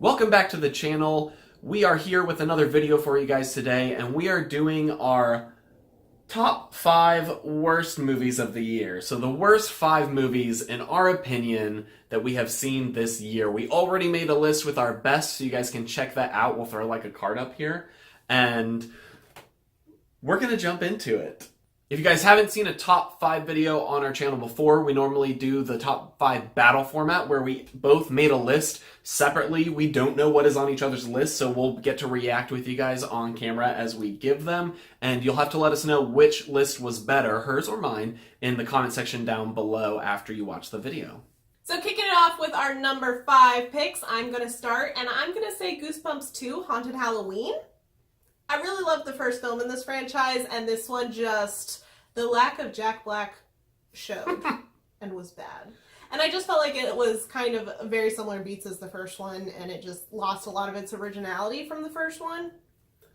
Welcome back to the channel. We are here with another video for you guys today, and we are doing our top 5 worst movies of the year. So the worst 5 movies, in our opinion, that we have seen this year. We already made a list with our best, so you guys can check that out. We'll throw like a card up here, and we're gonna jump into it. If you guys haven't seen a top 5 video on our channel before, we normally do the top 5 battle format where we both made a list separately. We don't know what is on each other's list, so we'll get to react with you guys on camera as we give them, and you'll have to let us know which list was better, hers or mine, in the comment section down below after you watch the video. So kicking it off with our number 5 picks, I'm going to start, and I'm going to say Goosebumps 2, Haunted Halloween. I really loved the first film in this franchise, and this one just, the lack of Jack Black showed and was bad. And I just felt like it was kind of very similar beats as the first one, and it just lost a lot of its originality from the first one.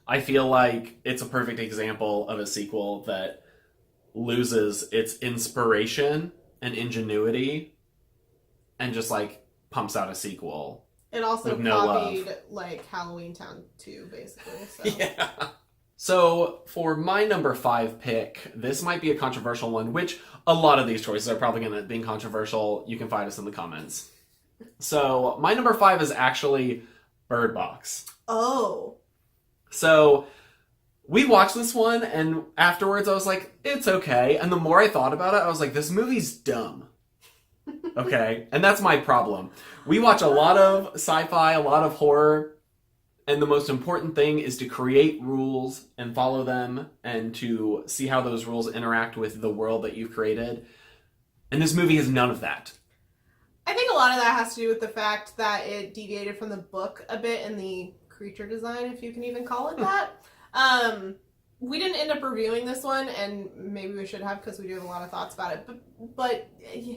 I feel like it's a perfect example of a sequel that loses its inspiration and ingenuity and just like pumps out a sequel. It also with no copied love. like Halloween Town 2, basically. So. Yeah. So for my number 5 pick, this might be a controversial one, which a lot of these choices are probably going to be controversial. You can find us in the comments. So my number 5 is actually Bird Box. Oh. So we watched this one, and afterwards I was like, it's okay. And the more I thought about it, I was like, this movie's dumb. Okay? And that's my problem. We watch a lot of sci-fi, a lot of horror, and the most important thing is to create rules and follow them and to see how those rules interact with the world that you've created. And this movie has none of that. I think a lot of that has to do with the fact that it deviated from the book a bit in the creature design, if you can even call it that. We didn't end up reviewing this one, and maybe we should have because we do have a lot of thoughts about it. But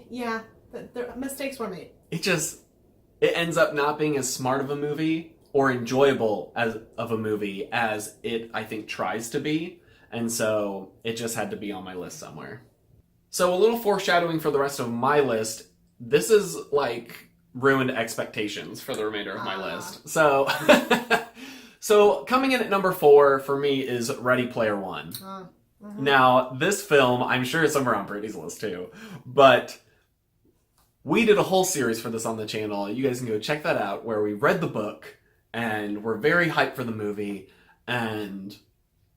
yeah, the mistakes were made. It ends up not being as smart of a movie or enjoyable of a movie as it, I think, tries to be. And so it just had to be on my list somewhere. So a little foreshadowing for the rest of my list. This is like ruined expectations for the remainder of my list. So, so coming in at number 4 for me is Ready Player One. Now, this film, I'm sure is somewhere on Brittany's list too, but we did a whole series for this on the channel. You guys can go check that out, where we read the book and we're very hyped for the movie, and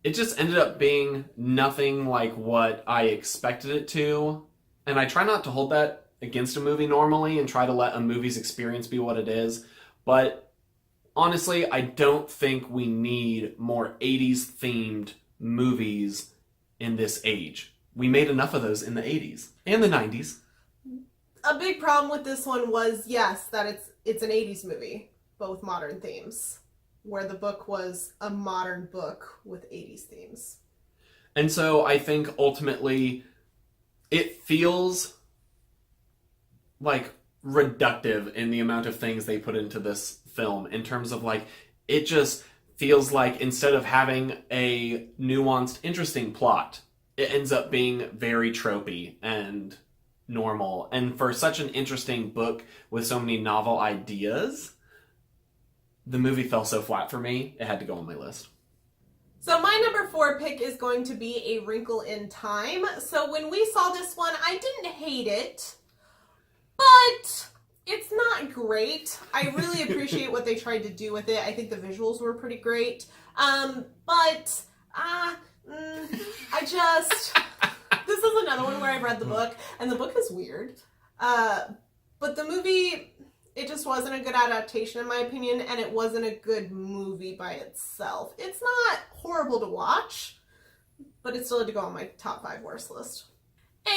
it just ended up being nothing like what I expected it to. And I try not to hold that against a movie normally and try to let a movie's experience be what it is. But honestly, I don't think we need more 80s themed movies in this age. We made enough of those in the 80s and the 90s. A big problem with this one was, yes, that it's an 80s movie, both modern themes, where the book was a modern book with 80s themes. And so I think ultimately it feels like reductive in the amount of things they put into this film, in terms of like, it just feels like instead of having a nuanced, interesting plot, it ends up being very tropey and normal. And for such an interesting book with so many novel ideas, the movie fell so flat for me, it had to go on my list. So my number 4 pick is going to be A Wrinkle in Time. So when we saw this one, I didn't hate it, but it's not great. I really appreciate what they tried to do with it. I think the visuals were pretty great. But this is another one where I've read the book, and the book is weird. But the movie, it just wasn't a good adaptation in my opinion, and it wasn't a good movie by itself. It's not horrible to watch, but it still had to go on my top 5 worst list.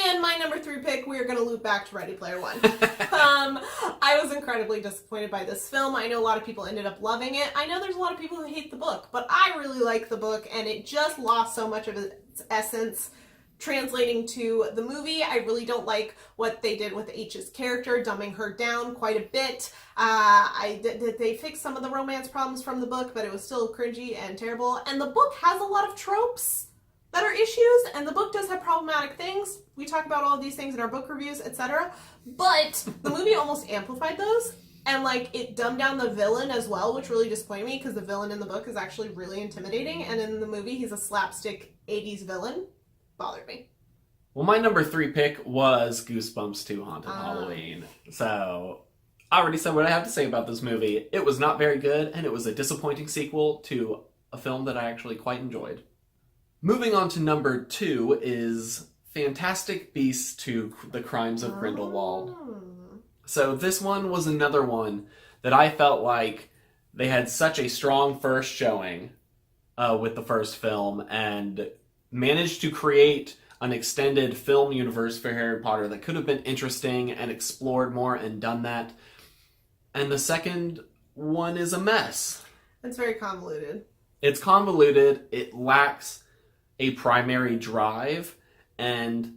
And my number 3 pick, we are going to loop back to Ready Player One. I was incredibly disappointed by this film. I know a lot of people ended up loving it. I know there's a lot of people who hate the book, but I really like the book, and it just lost so much of its essence translating to the movie. I really don't like what they did with H's character, dumbing her down quite a bit. They fixed some of the romance problems from the book, but it was still cringy and terrible. And the book has a lot of tropes that are issues, and the book does have problematic things. We talk about all of these things in our book reviews, etc. But the movie almost amplified those, And like it dumbed down the villain as well, which really disappointed me because the villain in the book is actually really intimidating, and in the movie he's a slapstick 80s villain. Bothered me. Well, my number 3 pick was Goosebumps 2 Haunted Halloween. So, I already said what I have to say about this movie. It was not very good, and it was a disappointing sequel to a film that I actually quite enjoyed. Moving on to number 2 is Fantastic Beasts 2 The Crimes of Grindelwald. So this one was another one that I felt like they had such a strong first showing with the first film and managed to create an extended film universe for Harry Potter that could have been interesting and explored more and done that. And the second one is a mess. It's very convoluted. It's convoluted. It lacks a primary drive, and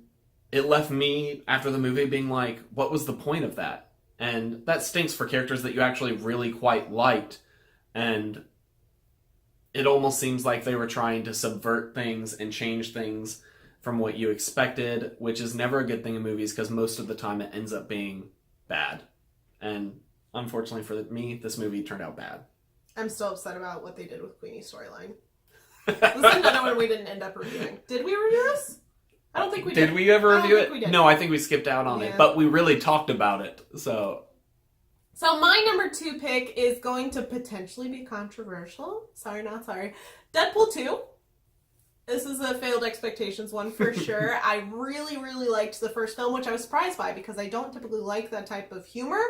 it left me, after the movie, being like, what was the point of that? And that stinks for characters that you actually really quite liked. And it almost seems like they were trying to subvert things and change things from what you expected, which is never a good thing in movies because most of the time it ends up being bad. And unfortunately for me, this movie turned out bad. I'm still upset about what they did with Queenie's storyline. This is another one we didn't end up reviewing. Did we review this? I don't think we did. Did we ever review it? We did. No, I think we skipped out on it. But we really talked about it. So my number 2 pick is going to potentially be controversial. Sorry, not sorry. Deadpool 2. This is a failed expectations one for sure. I really, really liked the first film, which I was surprised by because I don't typically like that type of humor.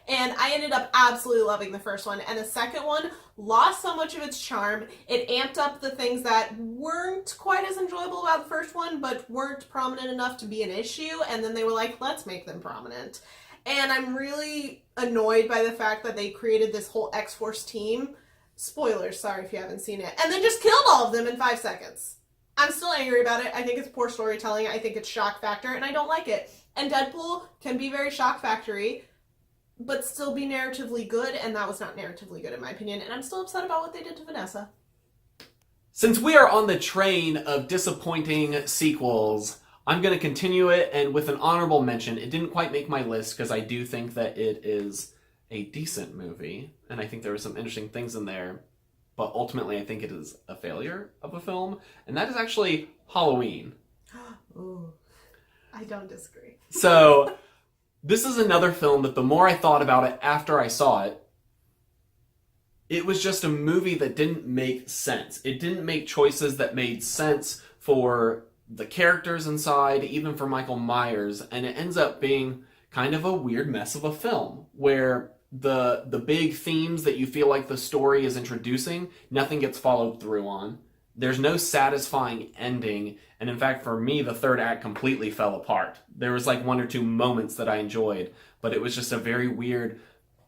And I ended up absolutely loving the first one. And the second one lost so much of its charm. It amped up the things that weren't quite as enjoyable about the first one, but weren't prominent enough to be an issue. And then they were like, let's make them prominent. And I'm really annoyed by the fact that they created this whole X-Force team. Spoilers, sorry if you haven't seen it. And then just killed all of them in 5 seconds. I'm still angry about it. I think it's poor storytelling. I think it's shock factor, and I don't like it. And Deadpool can be very shock factory, but still be narratively good, and that was not narratively good in my opinion. And I'm still upset about what they did to Vanessa. Since we are on the train of disappointing sequels, I'm going to continue it, and with an honorable mention. It didn't quite make my list because I do think that it is a decent movie, and I think there were some interesting things in there. But ultimately, I think it is a failure of a film, and that is actually Halloween. Ooh, I don't disagree. So, this is another film that the more I thought about it after I saw it, it was just a movie that didn't make sense. It didn't make choices that made sense for the characters inside, even for Michael Myers, and it ends up being kind of a weird mess of a film, where the big themes that you feel like the story is introducing, nothing gets followed through on. There's no satisfying ending, and in fact, for me, the third act completely fell apart. There was like 1 or 2 moments that I enjoyed, but it was just a very weird,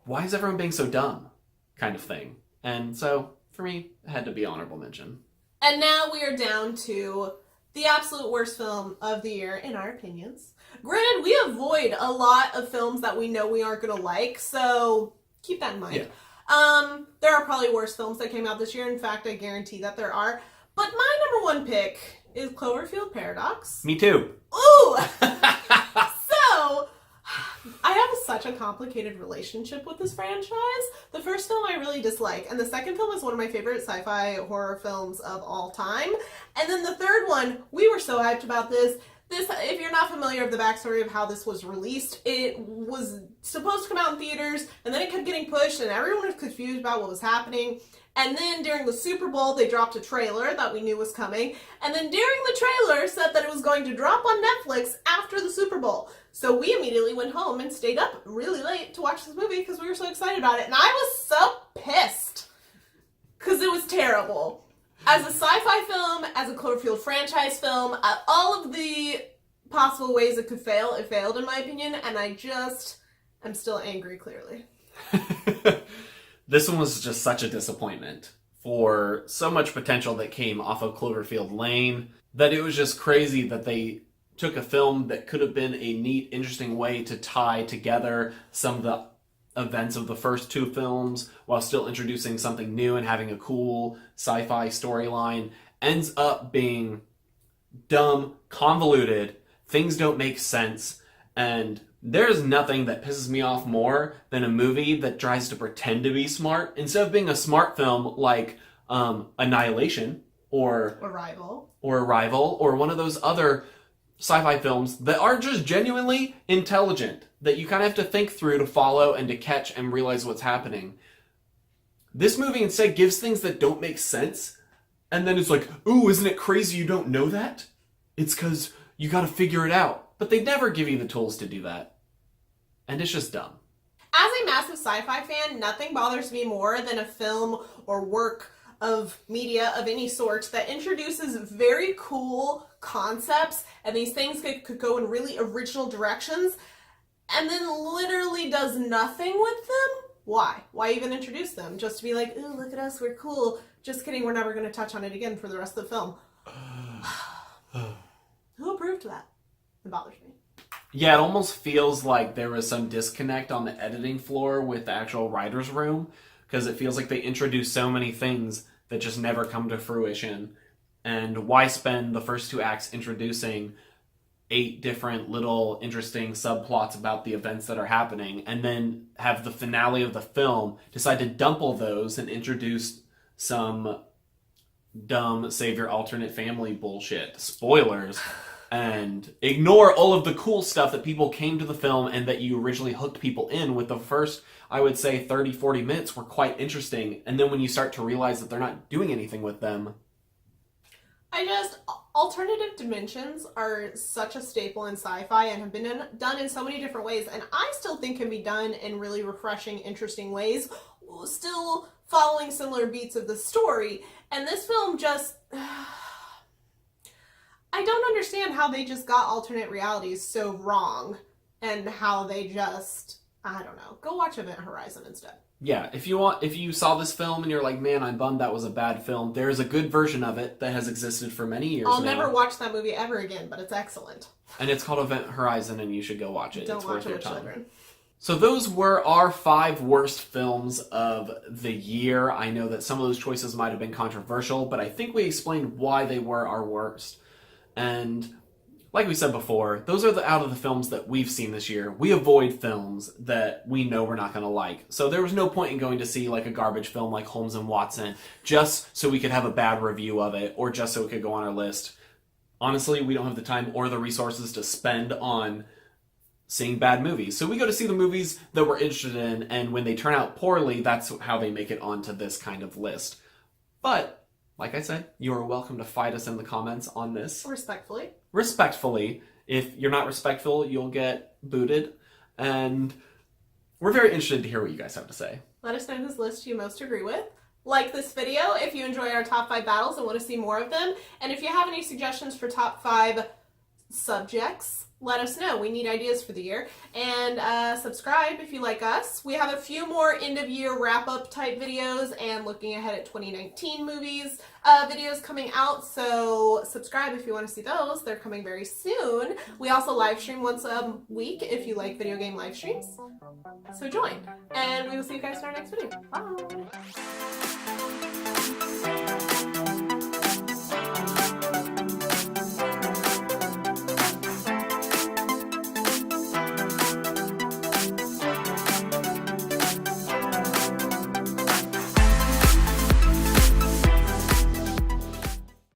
why is everyone being so dumb kind of thing. And so, for me, it had to be honorable mention. And now we are down to the absolute worst film of the year, in our opinions. Granted, we avoid a lot of films that we know we aren't going to like, so keep that in mind. Yeah. There are probably worse films that came out this year. In fact, I guarantee that there are. But my number 1 pick is Cloverfield Paradox. Me too. Ooh! So, I have such a complicated relationship with this franchise. The first film I really dislike, and the second film is one of my favorite sci-fi horror films of all time. And then the third one, we were so hyped about this. If you're not familiar with the backstory of how this was released, it was supposed to come out in theaters, and then it kept getting pushed, and everyone was confused about what was happening. And then during the Super Bowl, they dropped a trailer that we knew was coming. And then during the trailer, said that it was going to drop on Netflix after the Super Bowl. So we immediately went home and stayed up really late to watch this movie because we were so excited about it. And I was so pissed because it was terrible. As a sci-fi film, as a Cloverfield franchise film, all of the possible ways it could fail, it failed in my opinion. And I'm still angry, clearly. This one was just such a disappointment for so much potential that came off of Cloverfield Lane that it was just crazy that they took a film that could have been a neat, interesting way to tie together some of the events of the first 2 films while still introducing something new and having a cool sci-fi storyline, ends up being dumb, convoluted, things don't make sense, and There's nothing that pisses me off more than a movie that tries to pretend to be smart instead of being a smart film like Annihilation or Arrival. or one of those other sci-fi films that are just genuinely intelligent that you kind of have to think through to follow and to catch and realize what's happening. This movie instead gives things that don't make sense, and then it's like, ooh, isn't it crazy you don't know that? It's because you gotta figure it out. But they never give you the tools to do that. And it's just dumb. As a massive sci-fi fan, nothing bothers me more than a film or work of media of any sort that introduces very cool concepts, and these things could go in really original directions, and then literally does nothing with them. Why? Why even introduce them? Just to be like, ooh, look at us, we're cool. Just kidding, we're never going to touch on it again for the rest of the film. Who approved that? It bothers me. Yeah, it almost feels like there was some disconnect on the editing floor with the actual writer's room, because it feels like they introduced so many things that just never come to fruition. And why spend the first 2 acts introducing 8 different little interesting subplots about the events that are happening, and then have the finale of the film decide to dump all those and introduce some dumb save your alternate family bullshit. Spoilers. And ignore all of the cool stuff that people came to the film and that you originally hooked people in with. The first, I would say, 30, 40 minutes were quite interesting. And then when you start to realize that they're not doing anything with them. Alternative dimensions are such a staple in sci-fi and have been done in so many different ways. And I still think can be done in really refreshing, interesting ways, still following similar beats of the story. And this film just... I don't understand how they just got alternate realities so wrong, and how they just, I don't know. Go watch Event Horizon instead. Yeah, if you saw this film and you're like, man, I'm bummed that was a bad film, there's a good version of it that has existed for many years I'll now. never watch that movie ever again, but it's excellent. And it's called Event Horizon, and you should go watch it. Don't it's watch worth it your with time. children. So those were our 5 worst films of the year. I know that some of those choices might have been controversial, but I think we explained why they were our worst. And like we said before, those are out of the films that we've seen this year. We avoid films that we know we're not going to like. So there was no point in going to see like a garbage film like Holmes and Watson just so we could have a bad review of it, or just so it could go on our list. Honestly, we don't have the time or the resources to spend on seeing bad movies. So we go to see the movies that we're interested in, and when they turn out poorly, that's how they make it onto this kind of list. But like I said, you are welcome to fight us in the comments on this. Respectfully. Respectfully. If you're not respectful, you'll get booted. And we're very interested to hear what you guys have to say. Let us know whose list you most agree with. Like this video if you enjoy our top 5 battles and want to see more of them. And if you have any suggestions for top 5 subjects, let us know. We need ideas for the year. And subscribe if you like us. We have a few more end-of-year wrap-up type videos and looking ahead at 2019 movies videos coming out. So subscribe if you want to see those. They're coming very soon. We also live stream once a week if you like video game live streams. So join. And we will see you guys in our next video. Bye!